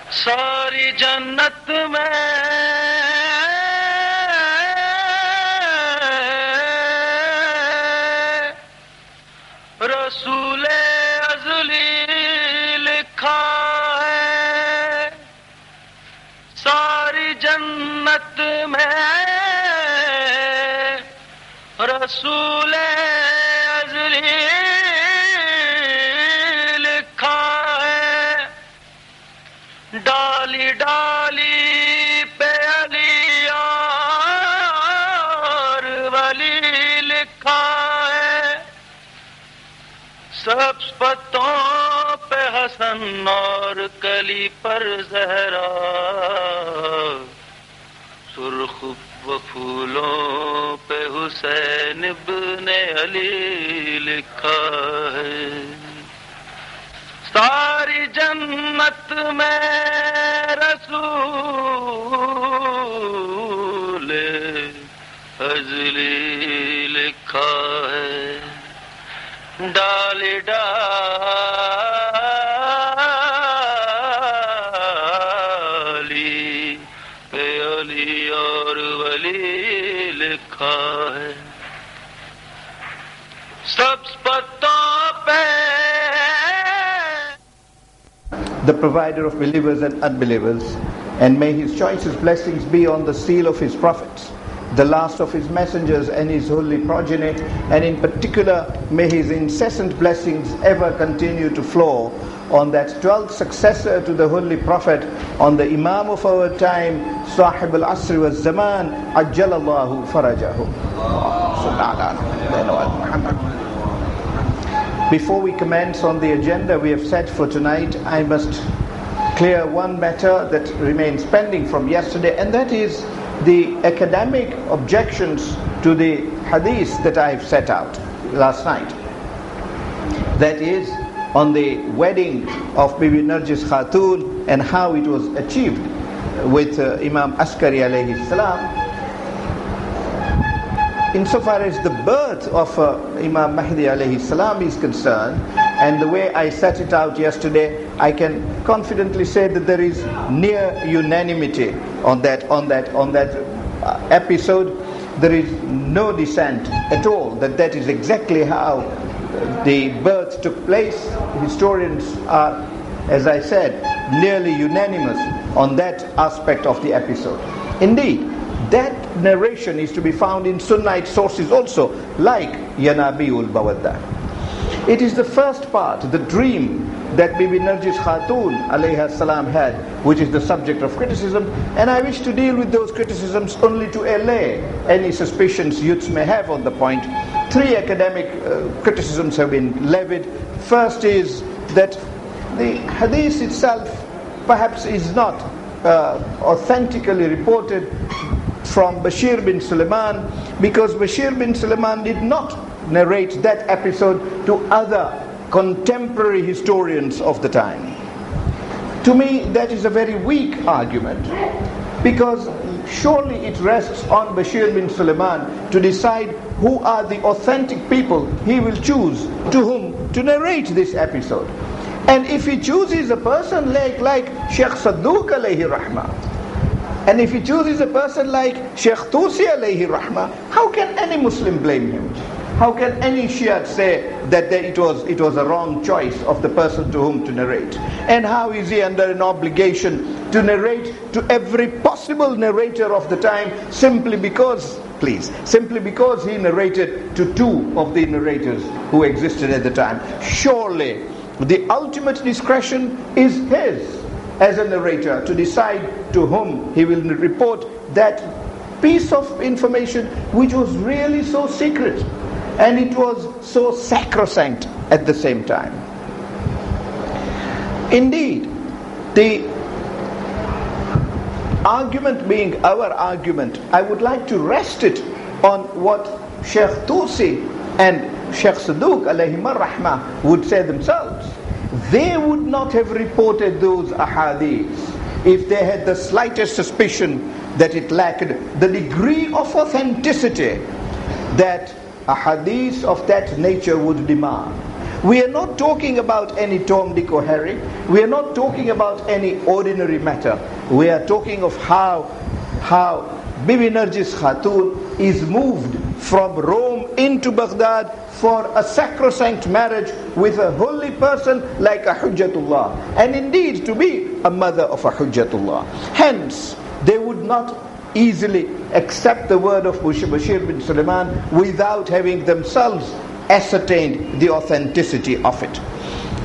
सारी जन्नत में रसूले अज़ली लिखा है, सारी जन्नत में रसूले अज़ली लिखा है, डाली डाली पे अली और वली लिखा है, सब पत्तों पे हसन और कली पर ज़हरा, सुर्ख व फूलों पे हुसैन इब्ने अली लिखा है। सारी जन्नत में रसूल अज़ली लिखा है, डाली डाली पे अली और वली लिखा है, सब पत्तों पे the provider of believers and unbelievers, and may his choicest blessings be on the seal of his prophets, the last of his messengers and his holy progeny, and in particular may his incessant blessings ever continue to flow on that 12th successor to the holy prophet, on the Imam of our time, Sahib al-Asr wa Zaman, Ajjalallahu farajahu. Before we commence on the agenda we have set for tonight, I must clear one matter that remains pending from yesterday, and that is the academic objections to the hadith that I have set out last night. That is on the wedding of Bibi Narjis Khatun and how it was achieved with Imam Askari alayhi salam. Insofar as the birth of Imam Mahdi alayhi salam is concerned, and the way I set it out yesterday, I can confidently say that there is near unanimity on that episode. There is no dissent at all that is exactly how the birth took place. Historians are, as I said, nearly unanimous on that aspect of the episode. Indeed, that narration is to be found in Sunnite sources also, like Yanabiul Bawadda. It is the first part, the dream that Bibi Narjis Khatun alayha salam had, which is the subject of criticism, and I wish to deal with those criticisms only to allay any suspicions youths may have on the point. Three academic criticisms have been levied. First is that the hadith itself perhaps is not authentically reported from Bashir bin Sulaiman, because Bashir bin Sulaiman did not narrate that episode to other contemporary historians of the time. To me, that is a very weak argument, because surely it rests on Bashir bin Sulaiman to decide who are the authentic people he will choose to whom to narrate this episode. And if he chooses a person like Sheikh Sadduq alayhi rahmah, and if he chooses a person like Sheikh Tusi alayhi rahmah, how can any Muslim blame him? How can any Shia say that it was a wrong choice of the person to whom to narrate? And how is he under an obligation to narrate to every possible narrator of the time simply because he narrated to two of the narrators who existed at the time? Surely the ultimate discretion is his as a narrator to decide to whom he will report that piece of information which was really so secret, and it was so sacrosanct at the same time. Indeed, the argument being our argument, I would like to rest it on what Sheikh Tusi and Sheikh Sadduq alayhim ar-rahmah would say themselves. They would not have reported those ahadith if they had the slightest suspicion that it lacked the degree of authenticity that a hadith of that nature would demand. We are not talking about any Tom, Dick or Harry. We are not talking about any ordinary matter. We are talking of how Bibi Narjis Khatun is moved from Rome into Baghdad for a sacrosanct marriage with a holy person like a Hujjatullah, and indeed to be a mother of a Hujjatullah. Hence, they would not easily accept the word of Bashir bin Sulaiman without having themselves ascertained the authenticity of it.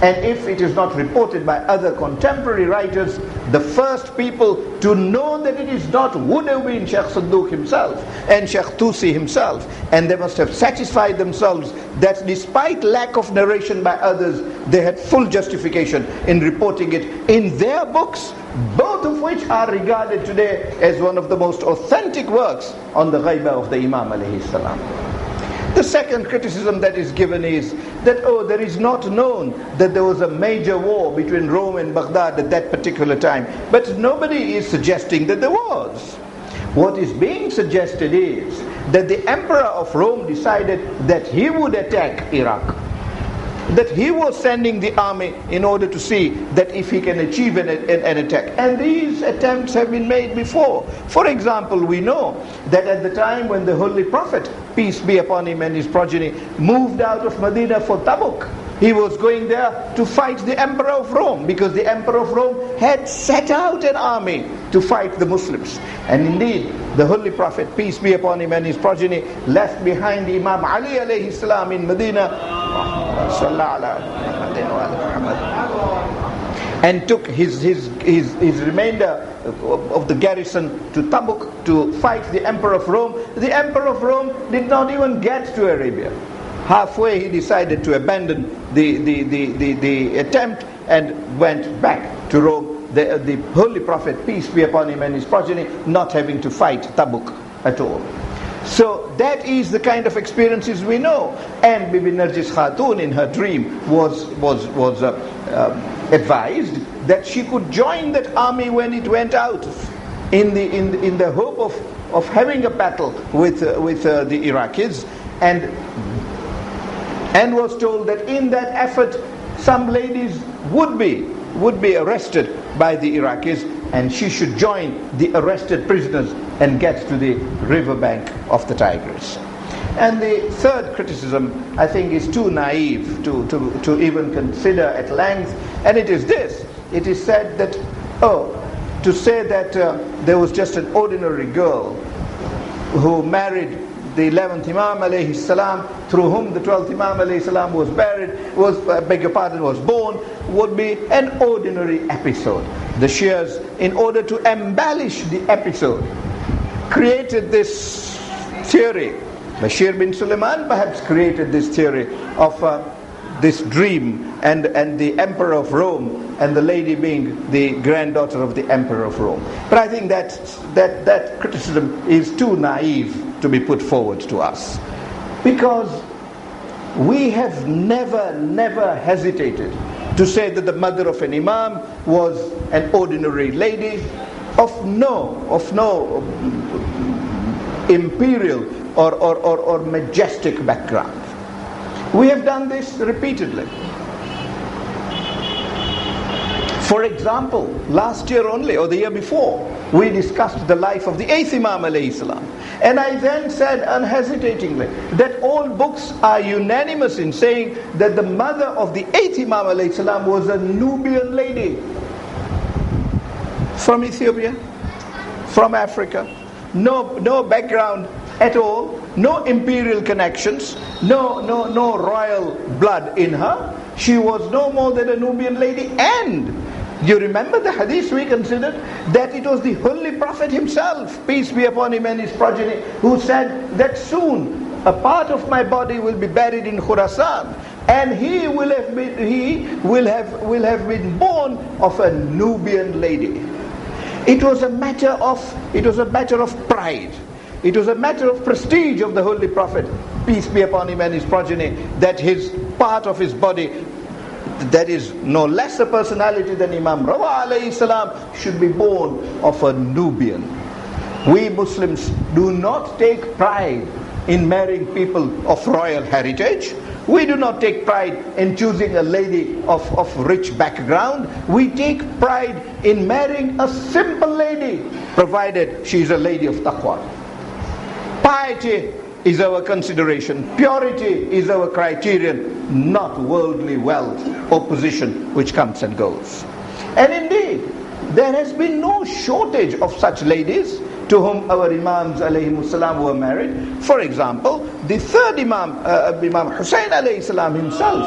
And if it is not reported by other contemporary writers, the first people to know that it is not would have been Sheikh Sadduq himself and Sheikh Tusi himself, and they must have satisfied themselves that despite lack of narration by others, they had full justification in reporting it in their books, both of which are regarded today as one of the most authentic works on the ghaibah of the Imam alayhi salam. The second criticism that is given is that, there is not known that there was a major war between Rome and Baghdad at that particular time. But nobody is suggesting that there was. What is being suggested is that the emperor of Rome decided that he would attack Iraq. That he was sending the army in order to see that if he can achieve an attack. And these attempts have been made before. For example, we know that at the time when the Holy Prophet, peace be upon him and his progeny, moved out of Medina for Tabuk, he was going there to fight the Emperor of Rome, because the Emperor of Rome had set out an army to fight the Muslims. And indeed, the Holy Prophet, peace be upon him and his progeny, left behind Imam Ali alayhi salam in Medina, and took his remainder of the garrison to Tabuk to fight the Emperor of Rome. The Emperor of Rome did not even get to Arabia. Halfway he decided to abandon the attempt and went back to Rome. The Holy Prophet, peace be upon him and his progeny, not having to fight Tabuk at all. So that is the kind of experiences we know. And Bibi Narjis Khatun in her dream was advised that she could join that army when it went out, in the hope of having a battle with the Iraqis, and was told that in that effort some ladies would be arrested by the Iraqis, and she should join the arrested prisoners and get to the riverbank of the Tigris. And the third criticism, I think, is too naive to even consider at length, and it is this. It is said that, to say that there was just an ordinary girl who married the 11th Imam alayhi salam, through whom the 12th Imam alayhi salam was was born, would be an ordinary episode. The Shias, in order to embellish the episode, created this theory. Bashir bin Sulaiman perhaps created this theory of this dream and the Emperor of Rome and the lady being the granddaughter of the Emperor of Rome. But I think that criticism is too naive to be put forward to us, because we have never hesitated to say that the mother of an Imam was an ordinary lady of no imperial or majestic background. We have done this repeatedly. For example, last year only, or the year before, we discussed the life of the 8th Imam alayhi salam. And I then said unhesitatingly that all books are unanimous in saying that the mother of the 8th Imam alayhi salam was a Nubian lady from Ethiopia, from Africa. No background at all, no imperial connections, no royal blood in her. She was no more than a Nubian lady. And you remember the hadith we considered, that it was the Holy Prophet himself, peace be upon him and his progeny, who said that soon a part of my body will be buried in Khurasan, and he will have been born of a Nubian lady. It was a matter of pride. It was a matter of prestige of the Holy Prophet, peace be upon him and his progeny, that his part of his body, that is no less a personality than Imam Rawa alayhi salam, should be born of a Nubian. We Muslims do not take pride in marrying people of royal heritage. We do not take pride in choosing a lady of rich background. We take pride in marrying a simple lady, provided she is a lady of taqwa. Piety is our consideration. Purity is our criterion, not worldly wealth or position which comes and goes. And indeed, there has been no shortage of such ladies to whom our Imams alayhimus salam were married. For example, the third Imam, Imam Hussein alayhi salam himself,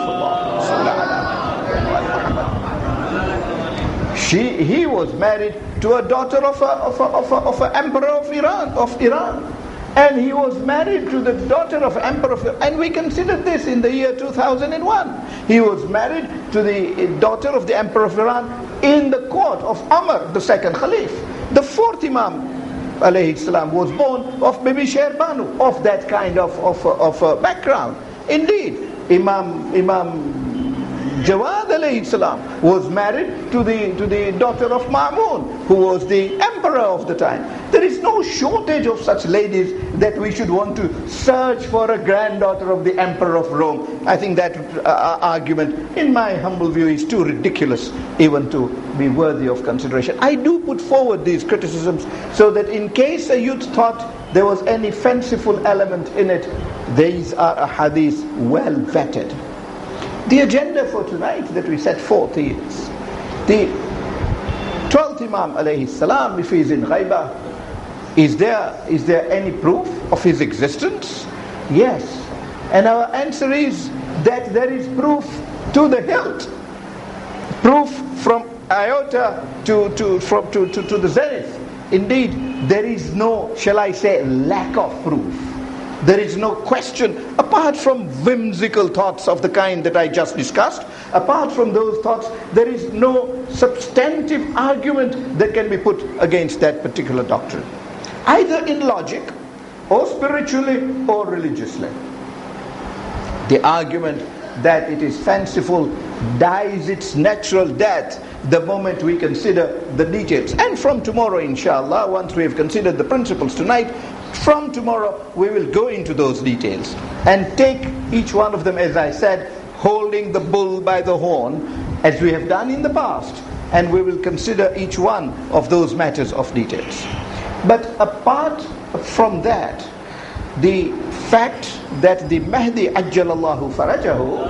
he was married to a daughter of an emperor of Iran. And he was married to the daughter of Emperor of Iran. And we considered this in the year 2001. He was married to the daughter of the Emperor of Iran in the court of Umar, the second Khalif. The fourth Imam alayhi salam was born of Bibi Sher Banu, of that kind of background. Indeed, Imam Jawad alayhi salam was married to the daughter of Ma'mun, who was the emperor of the time. There is no shortage of such ladies that we should want to search for a granddaughter of the emperor of Rome. I think that argument, in my humble view, is too ridiculous even to be worthy of consideration. I do put forward these criticisms so that in case a youth thought there was any fanciful element in it, these are a hadith well vetted. The agenda for tonight that we set forth is the 12th Imam alayhi salam, if he is in ghaibah, is there any proof of his existence? Yes. And our answer is that there is proof to the hilt. Proof from iota to the zenith. Indeed, there is no, shall I say, lack of proof. There is no question, apart from whimsical thoughts of the kind that I just discussed, apart from those thoughts, there is no substantive argument that can be put against that particular doctrine, either in logic, or spiritually, or religiously. The argument that it is fanciful dies its natural death the moment we consider the details. And from tomorrow, inshallah, once we have considered the principles tonight, from tomorrow we will go into those details and take each one of them, as I said, holding the bull by the horn, as we have done in the past, and we will consider each one of those matters of details. But apart from that, the fact that the Mahdi ajjalallahu farajahu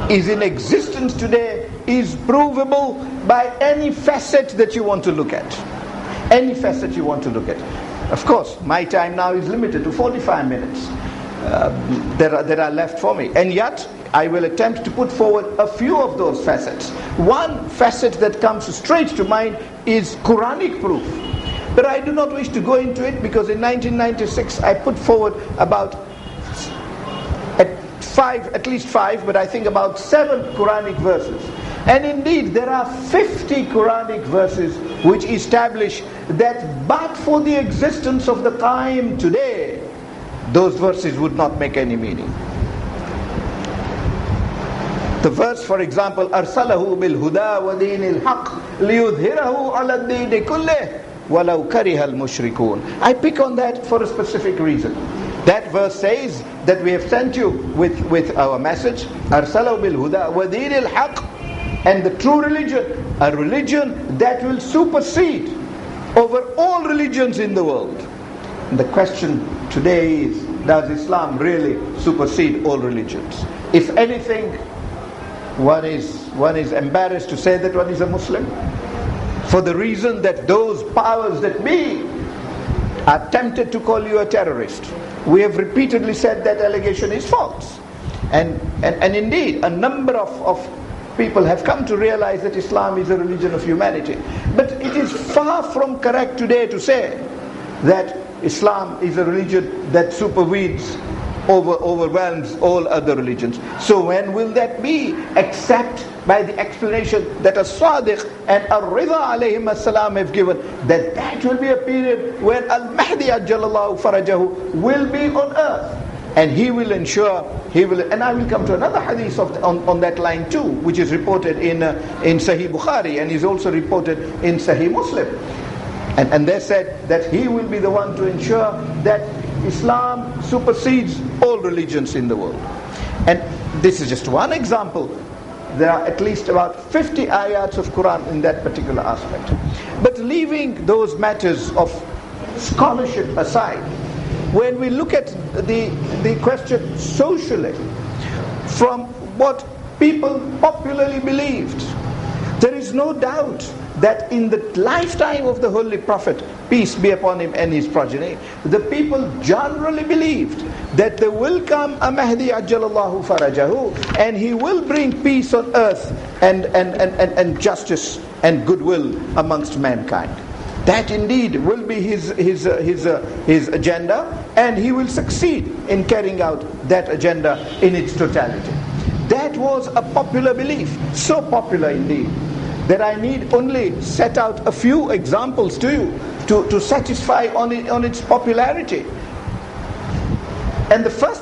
is in existence today is provable by any facet that you want to look at. Any facet you want to look at. Of course, my time now is limited to 45 minutes that are left for me. And yet, I will attempt to put forward a few of those facets. One facet that comes straight to mind is Quranic proof. But I do not wish to go into it because in 1996 I put forward about at least five, but I think about 7 Quranic verses. And indeed, there are 50 Quranic verses which establish that but for the existence of the time today, those verses would not make any meaning. The verse, for example, أَرْسَلَهُ بِالْهُدَى وَدِينِ الْحَقِّ لِيُظْهِرَهُ عَلَى الدِّينِ كُلِّهِ وَلَوْ كَرِهَ الْمُشْرِكُونَ. I pick on that for a specific reason. That verse says that we have sent you with our message, أَرْسَلَهُ بِالْهُدَى وَدِينِ الْحَقِّ, and the true religion, a religion that will supersede over all religions in the world. And the question today is, does Islam really supersede all religions? If anything, one is embarrassed to say that one is a Muslim, for the reason that those powers that be are tempted to call you a terrorist. We have repeatedly said that allegation is false. And indeed, a number of people have come to realize that Islam is a religion of humanity. But it is far from correct today to say that Islam is a religion that supervenes, overwhelms all other religions. So when will that be? Except by the explanation that As-Sadiq and Ar-Ridha alayhim as-salam have given, that will be a period when Al-Mahdi ajjalallahu farajahu will be on earth. And he will ensure, and I will come to another hadith on that line too, which is reported in Sahih Bukhari and is also reported in Sahih Muslim. And they said that he will be the one to ensure that Islam supersedes all religions in the world. And this is just one example. There are at least about 50 ayats of Quran in that particular aspect. But leaving those matters of scholarship aside, when we look at the question socially, from what people popularly believed, there is no doubt that in the lifetime of the Holy Prophet, peace be upon him and his progeny, the people generally believed that there will come a Mahdi ajjalallahu farajahu, and he will bring peace on earth and justice and goodwill amongst mankind. That indeed will be his agenda, and he will succeed in carrying out that agenda in its totality. That was a popular belief, so popular indeed, that I need only set out a few examples to you to satisfy on its popularity. And the first